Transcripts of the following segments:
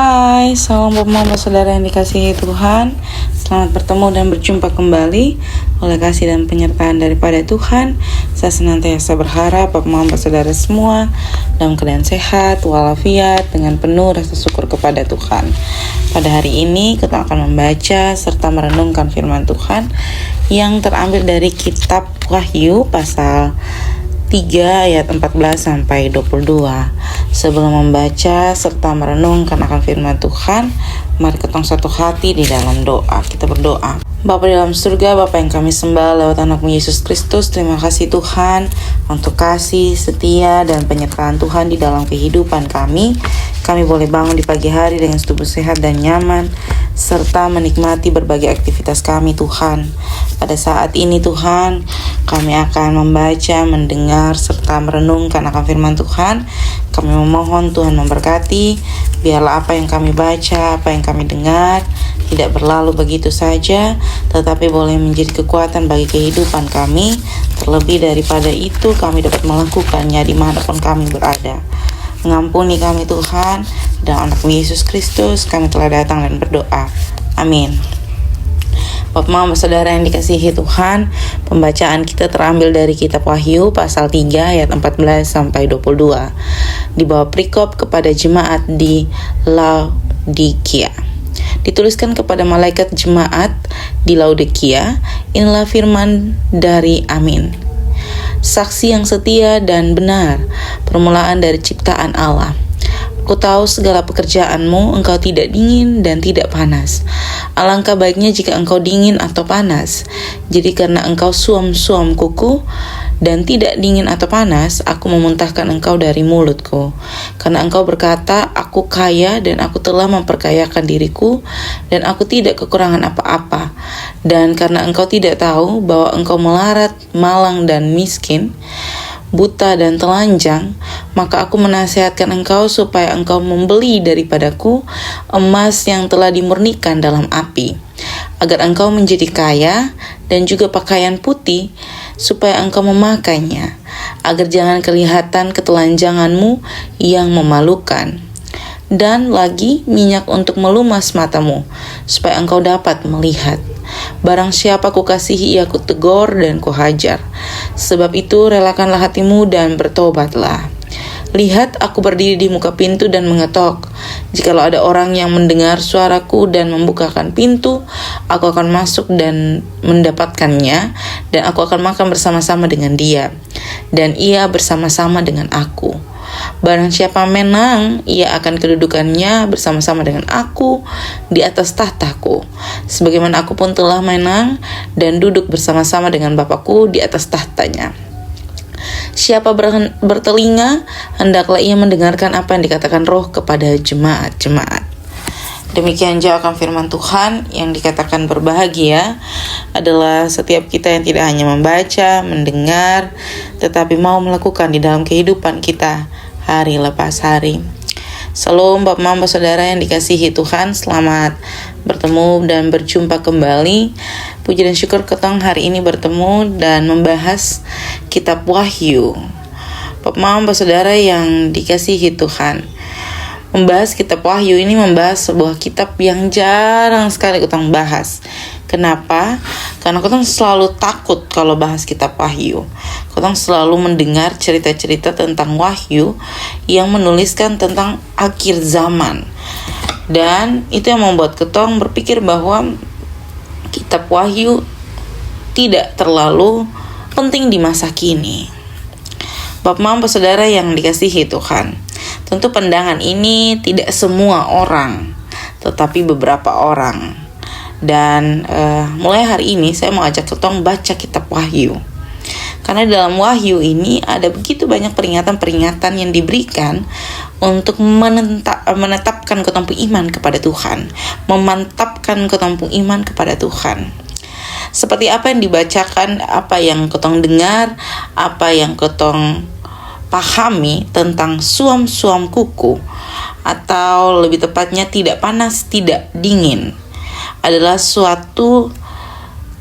Hai, salam Bapak Saudara yang dikasihi Tuhan. Selamat bertemu dan berjumpa kembali. Oleh kasih dan penyertaan daripada Tuhan, saya senantiasa berharap Bapak Saudara semua dalam keadaan sehat, walafiat, dengan penuh rasa syukur kepada Tuhan. Pada hari ini kita akan membaca serta merenungkan firman Tuhan yang terambil dari kitab Wahyu pasal 3 ayat 14 sampai 22. Sebelum membaca serta merenungkan akan firman Tuhan, mari kita satu hati di dalam doa. Kita berdoa. Bapa di dalam surga, Bapa yang kami sembah lewat anakmu Yesus Kristus, terima kasih Tuhan untuk kasih, setia, dan penyertaan Tuhan di dalam kehidupan kami. Kami boleh bangun di pagi hari dengan tubuh sehat dan nyaman, serta menikmati berbagai aktivitas kami Tuhan. Pada saat ini Tuhan, kami akan membaca, mendengar, serta merenungkan akan firman Tuhan. Kami memohon Tuhan memberkati, biarlah apa yang kami baca, apa yang kami dengar, tidak berlalu begitu saja, tetapi boleh menjadi kekuatan bagi kehidupan kami. Terlebih daripada itu, kami dapat melakukannya dimanapun kami berada. Mengampuni kami Tuhan, dalam anak-Mu Yesus Kristus kami telah datang dan berdoa. Amin. Bapak Saudara yang dikasihi Tuhan, pembacaan kita terambil dari kitab Wahyu pasal 3 ayat 14 sampai 22. Di bawah perikop kepada jemaat di Laodikia. Dituliskan kepada malaikat jemaat di Laodikia, inilah firman dari Amin, saksi yang setia dan benar, permulaan dari ciptaan Allah. Aku tahu segala pekerjaanmu, engkau tidak dingin dan tidak panas. Alangkah baiknya jika engkau dingin atau panas. Jadi karena engkau suam-suam kuku dan tidak dingin atau panas, aku memuntahkan engkau dari mulutku. Karena engkau berkata, aku kaya dan aku telah memperkayakan diriku, dan aku tidak kekurangan apa-apa. Dan karena engkau tidak tahu bahwa engkau melarat, malang dan miskin, buta dan telanjang, maka aku menasihatkan engkau supaya engkau membeli daripadaku emas yang telah dimurnikan dalam api, agar engkau menjadi kaya, dan juga pakaian putih, supaya engkau memakainya, agar jangan kelihatan ketelanjanganmu yang memalukan. Dan lagi minyak untuk melumas matamu, supaya engkau dapat melihat. Barang siapa kukasihi ia kutegur dan kuhajar. Sebab itu relakanlah hatimu dan bertobatlah. Lihat, aku berdiri di muka pintu dan mengetok. Jikalau ada orang yang mendengar suaraku dan membukakan pintu, aku akan masuk dan mendapatkannya, dan aku akan makan bersama-sama dengan dia, dan ia bersama-sama dengan aku. Barang siapa menang, ia akan kedudukannya bersama-sama dengan aku di atas tahtaku, sebagaimana aku pun telah menang dan duduk bersama-sama dengan Bapakku di atas tahtanya. Siapa bertelinga, hendaklah ia mendengarkan apa yang dikatakan Roh kepada jemaat-jemaat. Demikian jauhkan firman Tuhan. Yang dikatakan berbahagia adalah setiap kita yang tidak hanya membaca, mendengar, tetapi mau melakukan di dalam kehidupan kita hari lepas hari. Salam Bapak Saudara yang dikasihi Tuhan, selamat bertemu dan berjumpa kembali. Puji dan syukur ketong hari ini bertemu dan membahas kitab Wahyu. Bapak Saudara yang dikasihi Tuhan, membahas kitab Wahyu ini membahas sebuah kitab yang jarang sekali ketong bahas. Kenapa? Karena ketong selalu takut kalau bahas kitab Wahyu. Ketong selalu mendengar cerita-cerita tentang Wahyu yang menuliskan tentang akhir zaman. Dan itu yang membuat ketong berpikir bahwa kitab Wahyu tidak terlalu penting di masa kini. Bapak Saudara yang dikasihi Tuhan, tentu pandangan ini tidak semua orang, tetapi beberapa orang. Dan mulai hari ini saya mau ajak ketong baca kitab Wahyu. Karena dalam Wahyu ini ada begitu banyak peringatan-peringatan yang diberikan untuk menetapkan ketong iman kepada Tuhan, memantapkan ketong iman kepada Tuhan. Seperti apa yang dibacakan, apa yang ketong dengar, apa yang ketong pahami tentang suam-suam kuku, atau lebih tepatnya tidak panas, tidak dingin, adalah suatu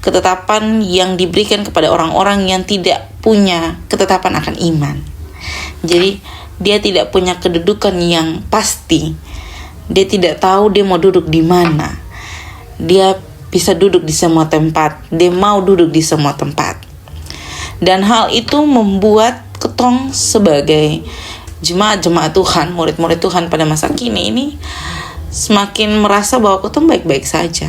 ketetapan yang diberikan kepada orang-orang yang tidak punya ketetapan akan iman. Jadi dia tidak punya kedudukan yang pasti Dia tidak tahu dia mau duduk di mana. Dia bisa duduk di semua tempat. Dia mau duduk di semua tempat. Dan hal itu membuat ketong sebagai jemaat-jemaat Tuhan, murid-murid Tuhan pada masa kini ini semakin merasa bahwa ketong baik-baik saja.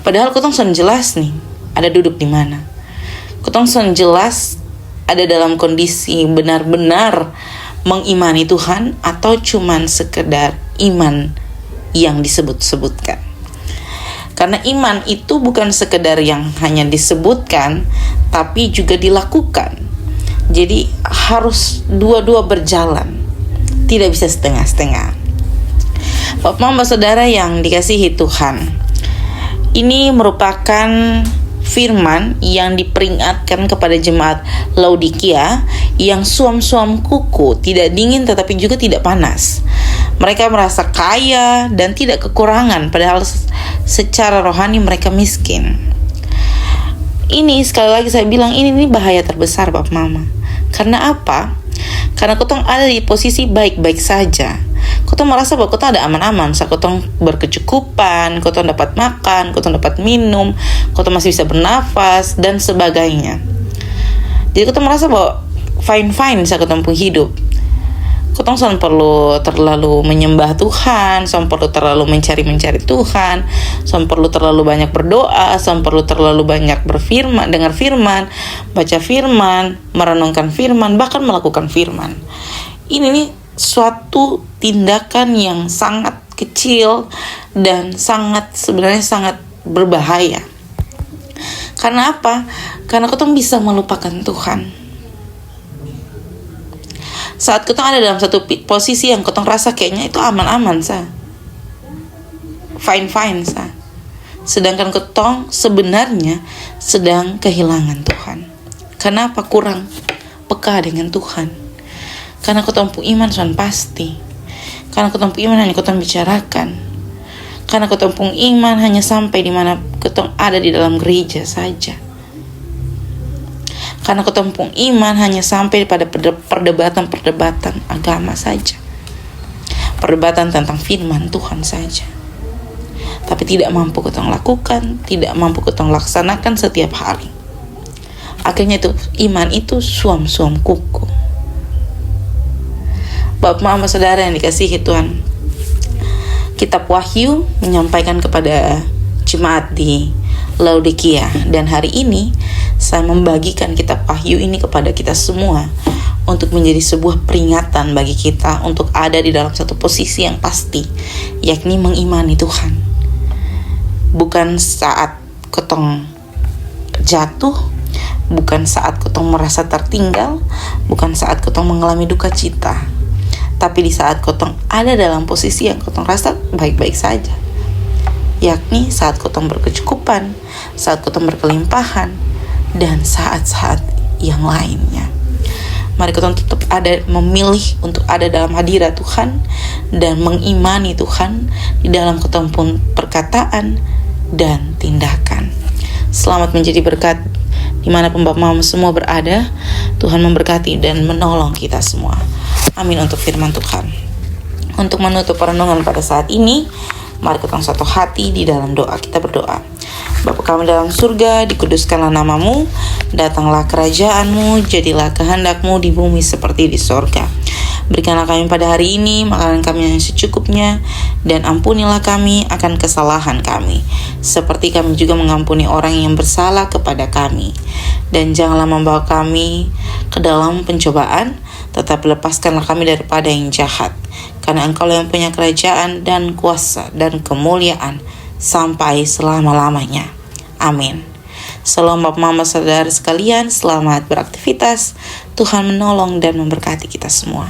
Padahal ketong sudah jelas nih ada duduk di mana. Ketong sudah jelas ada dalam kondisi benar-benar mengimani Tuhan atau cuman sekedar iman yang disebut-sebutkan. Karena iman itu bukan sekedar yang hanya disebutkan, tapi juga dilakukan. Jadi harus dua-dua berjalan, tidak bisa setengah-setengah. Bapak Mama Saudara yang dikasihi Tuhan, ini merupakan firman yang diperingatkan kepada jemaat Laodikia yang suam-suam kuku, tidak dingin tetapi juga tidak panas. Mereka merasa kaya dan tidak kekurangan, padahal secara rohani mereka miskin. Ini sekali lagi saya bilang ini bahaya terbesar Bapak Mama. Karena apa? Karena kotong ada di posisi baik-baik saja. Kotong merasa bahwa kotong ada aman-aman. Saat kotong berkecukupan, kotong dapat makan, kotong dapat minum, kotong masih bisa bernafas dan sebagainya. Jadi kotong merasa bahwa fine-fine saat kotong pun hidup. Kotong sangat perlu terlalu menyembah Tuhan, sangat perlu terlalu mencari Tuhan, sangat perlu terlalu banyak berdoa, sangat perlu terlalu banyak berfirman, dengar firman, baca firman, merenungkan firman, bahkan melakukan firman. Ini nih suatu tindakan yang sangat kecil dan sebenarnya sangat berbahaya. Karena apa? Karena kotong bisa melupakan Tuhan. Saat kotong ada dalam satu posisi yang kotong rasa kayaknya itu aman-aman sah, fine-fine sah, sedangkan kotong sebenarnya sedang kehilangan Tuhan. Kenapa? Kurang peka dengan Tuhan. Karena kotong pu iman suan pasti. Karena kotong pu iman hanya kotong bicarakan. Karena kotong pu iman hanya sampai di mana kotong ada di dalam gereja saja. Karena kotong pun iman hanya sampai pada perdebatan agama saja. Perdebatan tentang firman Tuhan saja. Tapi tidak mampu kotong lakukan, tidak mampu kotong laksanakan setiap hari. Akhirnya itu iman itu suam-suam kuku. Bapak Mama Saudara yang dikasihi Tuhan, Kitab Wahyu menyampaikan kepada jemaat di Laodikia, dan hari ini saya membagikan kitab Wahyu ini kepada kita semua untuk menjadi sebuah peringatan bagi kita untuk ada di dalam satu posisi yang pasti, yakni mengimani Tuhan. Bukan saat kotong jatuh, bukan saat kotong merasa tertinggal, bukan saat kotong mengalami duka cita, tapi di saat kotong ada dalam posisi yang kotong rasa baik-baik saja, yakni saat kotong berkecukupan, saat kotong berkelimpahan, dan saat-saat yang lainnya. Mari kotong tetap ada memilih untuk ada dalam hadirat Tuhan dan mengimani Tuhan di dalam kotong pun perkataan dan tindakan. Selamat menjadi berkat dimanapun Bapak Mama semua berada. Tuhan memberkati dan menolong kita semua. Amin untuk firman Tuhan. Untuk menutup renungan pada saat ini, mari kita satu hati di dalam doa. Kita berdoa. Bapa kami dalam surga, dikuduskanlah namamu, datanglah kerajaanmu, jadilah kehendakmu di bumi seperti di sorga. Berikanlah kami pada hari ini makanan kami yang secukupnya, dan ampunilah kami akan kesalahan kami, seperti kami juga mengampuni orang yang bersalah kepada kami. Dan janganlah membawa kami ke dalam pencobaan, tetapi lepaskanlah kami daripada yang jahat. Karena Engkau yang punya kerajaan dan kuasa dan kemuliaan sampai selama-lamanya. Amin. Salam Bapak Mama Saudara sekalian, selamat beraktivitas. Tuhan menolong dan memberkati kita semua.